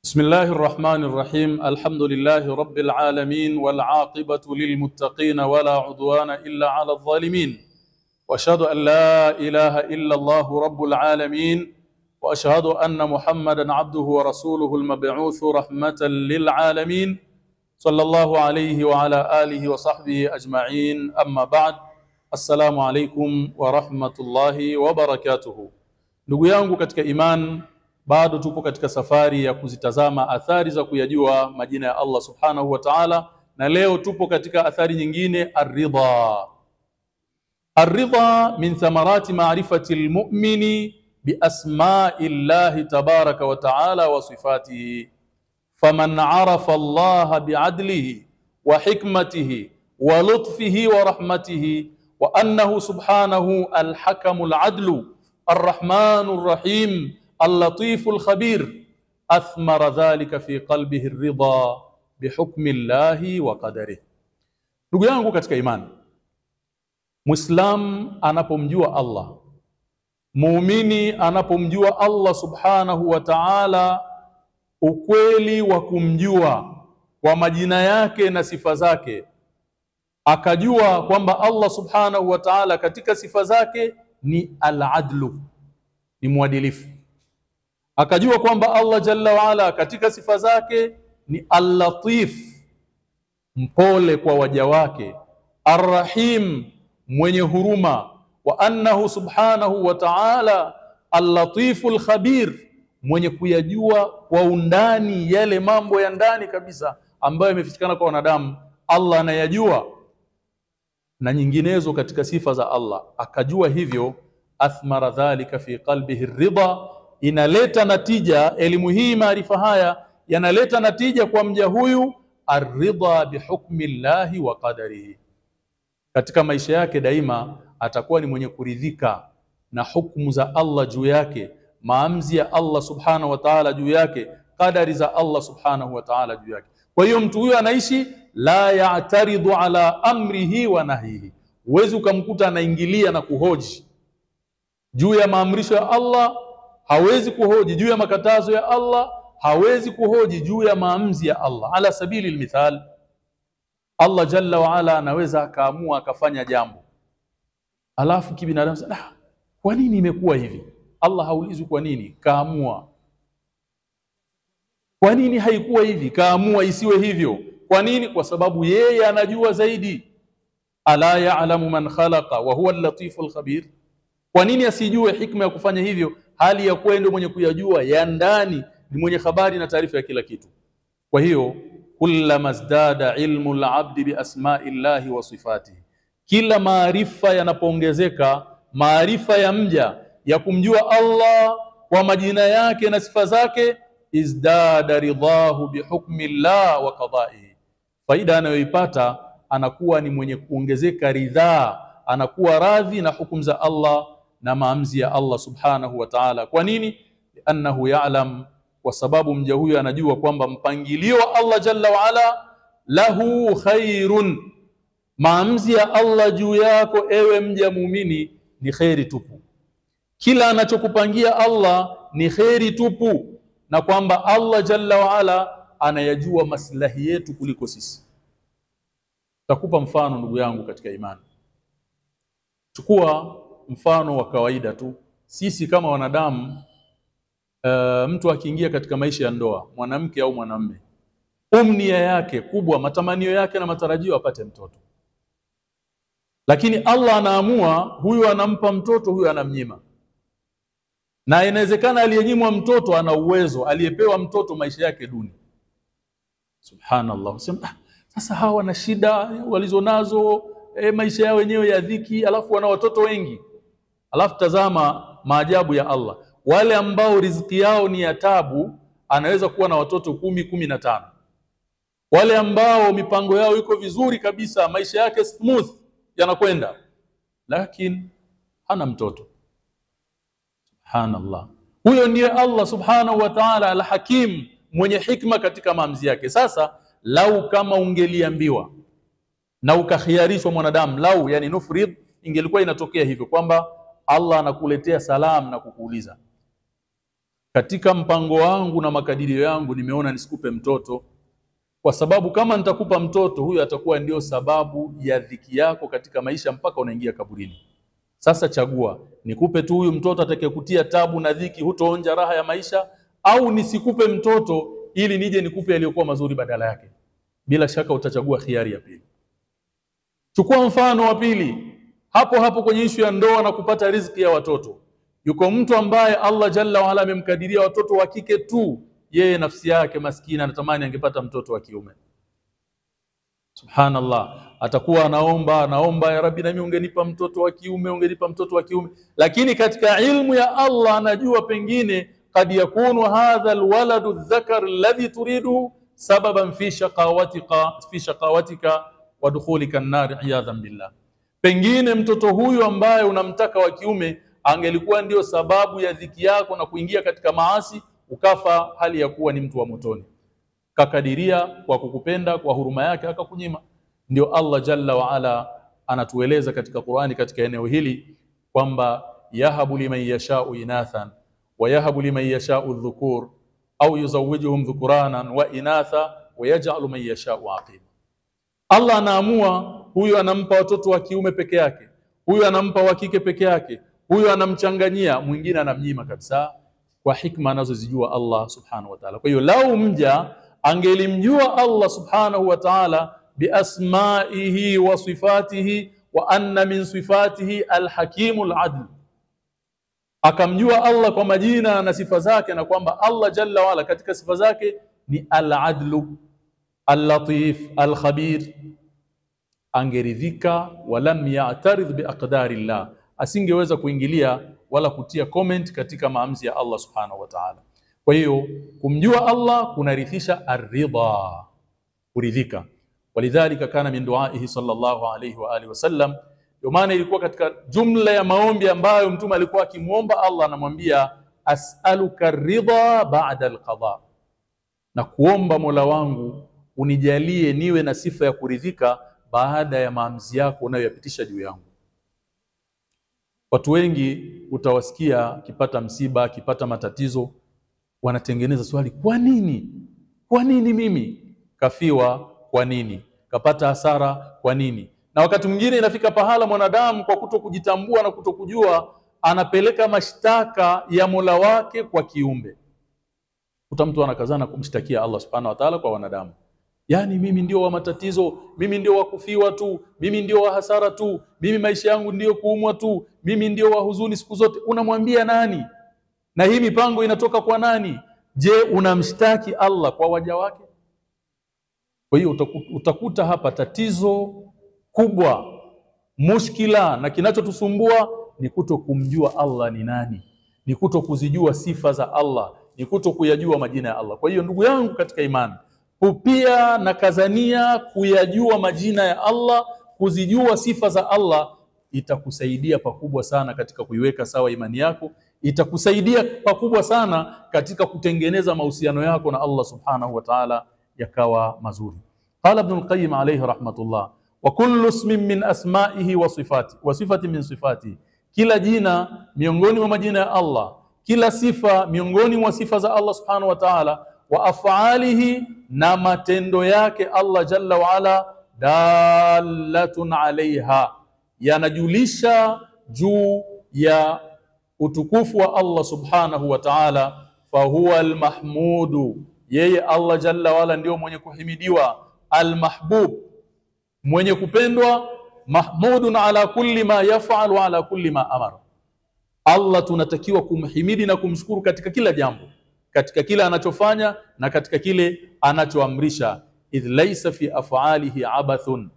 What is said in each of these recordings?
بسم الله الرحمن الرحيم. الحمد لله رب العالمين، والعاقبة للمتقين ولا عدوان إلا على الظالمين، وأشهد أن لا إله إلا الله رب العالمين، وأشهد أن محمدا عبده ورسوله المبعوث رحمة للعالمين، صلى الله عليه وعلى آله وصحبه أجمعين. أما بعد، السلام عليكم ورحمة الله وبركاته. Ndugu yangu katika iman, bado tupo katika safari ya kuzitazama athari za kuyajua majina ya Allah subhanahu wa ta'ala, na leo tupo katika athari nyingine, ar-ridha. Ar-ridha min thamarati ma'rifati al-mu'mini bi asma'i Allah tabaraka wa ta'ala wa sifatihi. Faman 'arafa Allah bi'adlihi wa hikmatihi wa lutfihi wa rahmatihi wa annahu subhanahu al-hakamul 'adlu ar-rahmanur rahim اللطيف الخبير أثمر ذلك في قلبه الرضا بحكم الله وقدره. Ndugu yangu katika imani, Muislam anapomjua Allah, muumini anapomjua Allah subhanahu wa ta'ala ukweli wa kumjua kwa majina yake na sifa zake, akajua kwamba Allah subhanahu wa ta'ala katika sifa zake ni al-adlu, ni mwadilifu, akajua kwamba Allah jalla waala katika sifa zake ni al-latif, mpole kwa waja wake, ar-rahim, mwenye huruma, wa annahu subhanahu wa ta'ala al-latiful khabir, mwenye kuyajua kwa undani yale mambo ya ndani kabisa ambayo yamefichikana kwa wanadamu, Allah anayajua, na nyinginezo katika sifa za Allah. Akajua hivyo, athmara dhalika fi qalbihi ridha, inaleta natija. Elimu hii, maarifa haya yanaleta natija kwa mja huyu, ar-ridha bihukmi Allahi wa qadarihi. Katika maisha yake daima atakuwa ni mwenye kuridhika na hukumu za Allah juu yake, maamuzi ya Allah subhanahu wa ta'ala juu yake, qadari za Allah subhanahu wa ta'ala juu yake. Kwa hiyo mtu huyu anaishi la ya'taridu ala amrihi wa nahyihi. Huwezi ukamkuta anaingilia na kuhoji juu ya maamrisho ya Allah, hawezi kuhoji juu ya makatazo ya Allah, hawezi kuhoji juu ya maamuzi ya Allah. Ala sabili almithal, Allah jalla wa ala anaweza akaamua akafanya jambo, alafu kibinadamu sasa, kwa nini imekuwa hivi? Allah haulizwi kwa nini, kaamua. Kwa nini haikuwa hivi? Kaamua isiwe hivyo. Kwa nini? Kwa sababu yeye anajua zaidi. Ala ya'lamu man khalaqa wa huwa al-latiful khabir. Kwa nini asijue hikma ya kufanya hivyo, hali ya kuwa ndio mwenye kuyajua ya ndani, ni mwenye habari na taarifa ya kila kitu? Kwa hiyo kullama zdada ilmu al-abdi bi asma'i Allahi wa sifatihi, kila maarifa yanapoongezeka, maarifa ya mja ya kumjua Allah kwa majina yake na sifa zake, izdada ridahu bi hukmi Allah wa qada'ihi, faida anayoipata anakuwa ni mwenye kuongezeka ridhaa, anakuwa radhi na hukumu za Allah na maamuzi ya Allah subhanahu wa ta'ala. Kwa nini? Annahu ya'lam, kwa sababu mja huyo anajua kwamba mpangilio wa Allah jalla wa ala lahu khairun, maamuzi ya Allah juu yako ewe mja muumini ni khairi tupu. Kila anachokupangia Allah ni khairi tupu, na kwamba Allah jalla wa ala anayajua maslahi yetu kuliko sisi. Takupa mfano ndugu yangu katika imani. Chukua mfano wa kawaida tu. Sisi kama wanadamu, mtu akiingia katika maisha ya ndoa, mwanamke au mwanamume, umnia yake kubwa, matamanio yake na matarajio apate mtoto. Lakini Allah anaamua, huyu anampa mtoto, huyu anamnyima. Na inawezekana aliyenyimwa mtoto ana uwezo, aliyepewa mtoto maisha yake duni. Subhanallah. Sasa hawa wana shida walizonazo, maisha yao wenyewe ya dhiki, alafu wana watoto wengi. Alafu tazama maajabu ya Allah. Wale ambao riziki yao ni ya tabu, anaweza kuwa na watoto 10, 15. Wale ambao mipango yao iko vizuri kabisa, maisha yake smooth yanakwenda, lakini hana mtoto. Subhanallah. Huyo ndiye Allah subhanahu wa ta'ala al-Hakim, mwenye hikma katika maamuzi yake. Sasa lau kama ungeliambiwa na ukakhiarishwa mwanadamu, lau yani nufrid, ingelikuwa inatokea hivyo kwamba Allah anakuletea salamu na kukuuliza, katika mpango wangu na makadirio yangu nimeona nisikupe mtoto, kwa sababu kama nitakupa mtoto huyo atakuwa ndio sababu ya dhiki yako katika maisha mpaka unaingia kaburini. Sasa chagua, nikupe tu huyu mtoto atakayekutia tabu na dhiki, hutoonja raha ya maisha, au nisikupe mtoto ili nije nikupe aliyokuwa mazuri badala yake. Bila shaka utachagua khiari ya pili. Chukua mfano wa pili, hapo hapo kwenye ishu ya ndoa na kupata riziki ya watoto. Yuko mtu ambaye Allah Jalla wa Ala amemkadiria watoto wa kike tu, yeye nafsi yake maskini anatamani angepata mtoto wa kiume. Subhanallah, atakuwa anaomba ya Rabbi, nami ungenipa mtoto wa kiume, ungenipa mtoto wa kiume. Lakini katika ilmu ya Allah anajua pengine kad yakunu hadha alwaladu adh-dhakar alladhi turidu sababan fi shaqawatika wa dukhulika an-nar iyadhan billah. Pengine mtoto huyu ambaye unamtaka wa kiume angelikuwa ndio sababu ya dhiki yako na kuingia katika maasi, ukafa hali ya kuwa ni mtu wa motoni. Kakadiria kwa kukupenda, kwa huruma yake akakunyima. Ndio Allah Jalla wa Ala anatueleza katika Qur'ani katika eneo hili kwamba yahabu liman yasha'u inathan wa yahabu liman yasha'u dhukur au yuzawwijuhum dhukuranan wa inatha wa yaj'alu man yasha'u aqima. Allah anaamua, huyu anampa watoto wa kiume peke yake, huyu anampa wa kike peke yake, huyu anamchanganyia, mwingine anamnyima kabisa, kwa hikma anazozijua Allah subhanahu wa ta'ala. Kwa hiyo lau mja angelimjua Allah subhanahu wa ta'ala biasmaihi wa sifatihi wa anna min sifatihi alhakimul adl, akamjua Allah kwa majina na sifa zake, na kwamba Allah Jalla wa Ala katika sifa zake ni al-adlu, al-latif, al-khabir, angeridhika walam ya'taridh biaqdarillah, asingeweza kuingilia wala kutia comment katika maamuzi ya Allah subhanahu wa ta'ala. Kwa hiyo kumjua Allah kunarithisha ar-ridha, kuridhika. Walidhalika kana min duaihi sallallahu alayhi wa alihi wasallam, ndio maana ilikuwa katika jumla ya maombi ambayo mtume alikuwa akimuomba Allah, anamwambia as'aluka ar-ridha ba'da al-qada, na kuomba Mola wangu unijalie niwe na sifa ya kuridhika baada ya maamuzi yako unayoyapitisha juu yangu. Watu wengi utawasikia kipata msiba, kipata matatizo, wanatengeneza swali, kwa nini? Kwa nini mimi? Kafiwa, kwa nini? Kapata hasara, kwa nini? Na wakati mwingine inafika pahala mwanadamu kwa kutokujitambua na kutokujua anapeleka mashtaka ya Mola wake kwa kiumbe. Mtu anakazana kumshtakia Allah subhanahu wa ta'ala kwa wanadamu. Yani mimi ndio wa matatizo, mimi ndio wa kufiwa tu, mimi ndio wa hasara tu, mimi maisha yangu ndio kuumwa tu, mimi ndio wa huzuni siku zote. Unamwambia nani? Na hii mipango inatoka kwa nani? Je, unamshtaki Allah kwa waja wake? Kwa hiyo utakuta hapa tatizo kubwa, mushkila, na kinachotusumbua ni kutokumjua Allah ni nani, ni kutokuzijua sifa za Allah, ni kutokuyajua majina ya Allah. Kwa hiyo ndugu yangu katika imani, pia na kazania kuyajua majina ya Allah, kuzijua sifa za Allah, itakusaidia pakubwa sana katika kuiweka sawa imani yako, itakusaidia pakubwa sana katika kutengeneza mahusiano yako na Allah subhanahu wa ta'ala yakawa mazuri. Qala Ibn al-Qayyim alayhi rahmatullah, wa kullu ismin min asma'ihi wa sifati min sifati, kila jina miongoni mwa majina ya Allah, kila sifa miongoni mwa sifa za Allah subhanahu wa ta'ala, wa af'alihi, na matendo yake Allah Jalla wa Ala, dalatun alaiha, yanajulisha juu ya utukufu wa Allah subhanahu wa ta'ala. Fahuwa almahmudu, yeye Allah Jalla wa Ala ndio mwenye kuhimidiwa, almahbub, mwenye kupendwa, mahmudun ala kulli ma yaf'al wa ala kulli ma amara. Allah tunatakiwa kumhimidi na kumshukuru katika kila jambo, katika kila anachofanya na katika kile anachoamrisha. Idh laysa fi af'alihi abathun,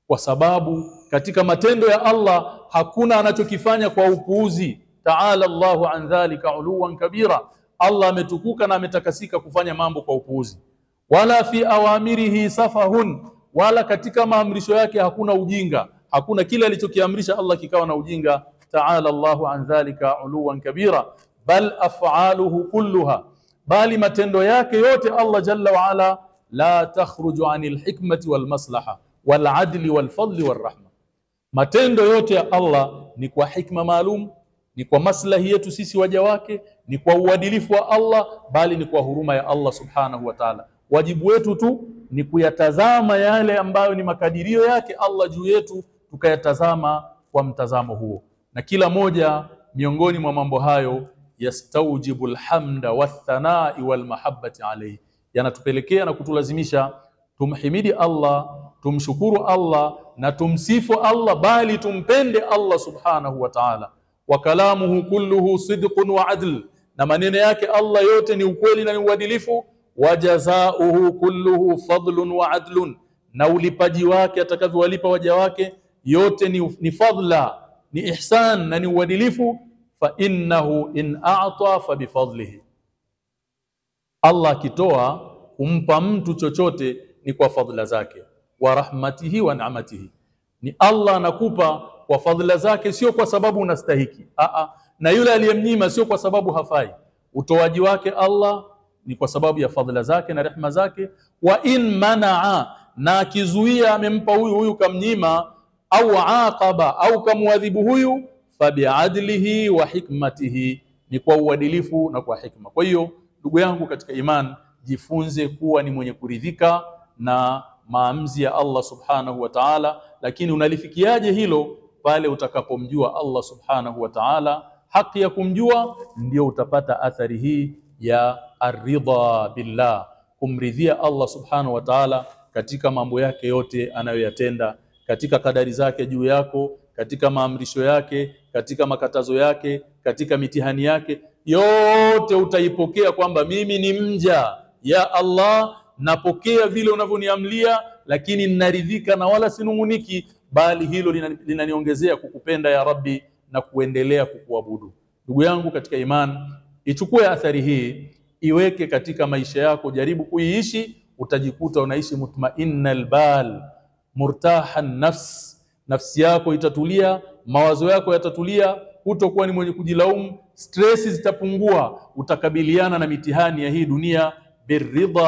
kwa sababu katika matendo ya Allah hakuna anachokifanya kwa upuuzi. Ta'ala Allahu an dhalika uluwan kabira, Allah ametukuka na ametakasika kufanya mambo kwa upuuzi. Wala fi awamirihi safahun, wala katika maamrisho yake hakuna ujinga, hakuna kile alichokiamrisha Allah kikawa na ujinga. Ta'ala Allahu an dhalika uluwan kabira, bal af'aluhu kulluha, bali matendo yake yote Allah Jalla wa Ala la takhruju anil hikmati wal maslaha wal adli wal fadli wal rahma. Matendo yote ya Allah ni kwa hikma maalum, ni kwa maslahi yetu sisi waja wake, ni kwa uadilifu wa Allah, bali ni kwa huruma ya Allah subhanahu wa ta'ala. Wajibu wetu tu ni kuyatazama yale ambayo ni makadirio yake Allah juu yetu, tukayatazama kwa mtazamo huo. Na kila moja miongoni mwa mambo hayo yastaujibu alhamda wathanai walmahabbati alayhi, yanatupelekea na kutulazimisha tumhimidi Allah, tumshukuru Allah na tumsifu Allah, bali tumpende Allah subhanahu wa ta'ala. Wa kalamuhu kulluhu sidqun wa adl, na maneno yake Allah yote ni ukweli na ni uadilifu. Wa jazaohu kulluhu fadlun wa adlun, na ulipaji wake atakavyowalipa waja wake yote ni fadla, ni ihsan na ni uadilifu. Fa innahu in a'ta fa bifadlihi, Allah akitoa kumpa mtu chochote ni kwa fadhila zake. Wa rahmatihi wa ni'matihi, ni Allah anakupa kwa fadhila zake, sio kwa sababu unastahiki. Na yule aliyemnyima sio kwa sababu hafai. Utoaji wake Allah ni kwa sababu ya fadhila zake na rehema zake. Wa in manaa, na akizuia, amempa huyu kamnyima, au aqaba, au kamwadhibu huyu, fa biadlihi wa hikmatihi, ni kwa uadilifu na kwa hikma. Kwa hiyo ndugu yangu katika iman, jifunze kuwa ni mwenye kuridhika na maamuzi ya Allah subhanahu wa ta'ala. Lakini unalifikiaje hilo? Pale utakapomjua Allah subhanahu wa ta'ala haki ya kumjua, ndio utapata athari hii ya aridha billah, kumridhia Allah subhanahu wa ta'ala katika mambo yake yote anayoyatenda, katika kadari zake juu yako, katika maamrisho yake, katika makatazo yake, katika mitihani yake yote utaipokea kwamba mimi ni mja ya Allah, napokea vile unavyoniamlia, lakini ninaridhika na wala sinunguniki, bali hilo linaniongezea kukupenda ya Rabbi na kuendelea kukuabudu. Ndugu yangu katika iman, ichukue athari hii, iweke katika maisha yako, jaribu kuiishi, utajikuta unaishi mutmainnal bal, murtahan nafs. Nafsi yako itatulia, mawazo yako yatatulia, hutokuwa ni mwenye kujilaumu, stress zitapungua, utakabiliana na mitihani ya hii dunia biridha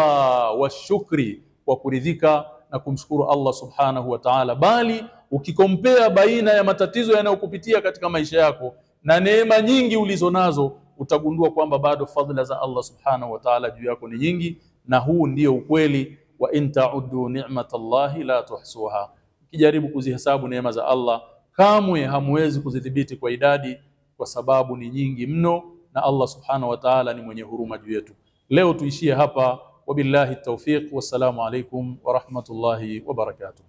wa shukri, kwa kuridhika na kumshukuru Allah subhanahu wa ta'ala. Bali ukikompea baina ya matatizo yanayokupitia katika maisha yako na neema nyingi ulizonazo, utagundua kwamba bado fadhila za Allah subhanahu wa ta'ala juu yako ni nyingi. Na huu ndio ukweli wa in ta'uddu ni'matallahi la tuhsuha. Ukijaribu kuzihesabu neema za Allah, kamwe hamwezi kuzidhibiti kwa idadi, kwa sababu ni nyingi mno, na Allah subhanahu wa ta'ala ni mwenye huruma juu yetu. Leo tuishie hapa, wabillahi tawfiq, wassalamu alaikum wa rahmatullahi wa barakatuh.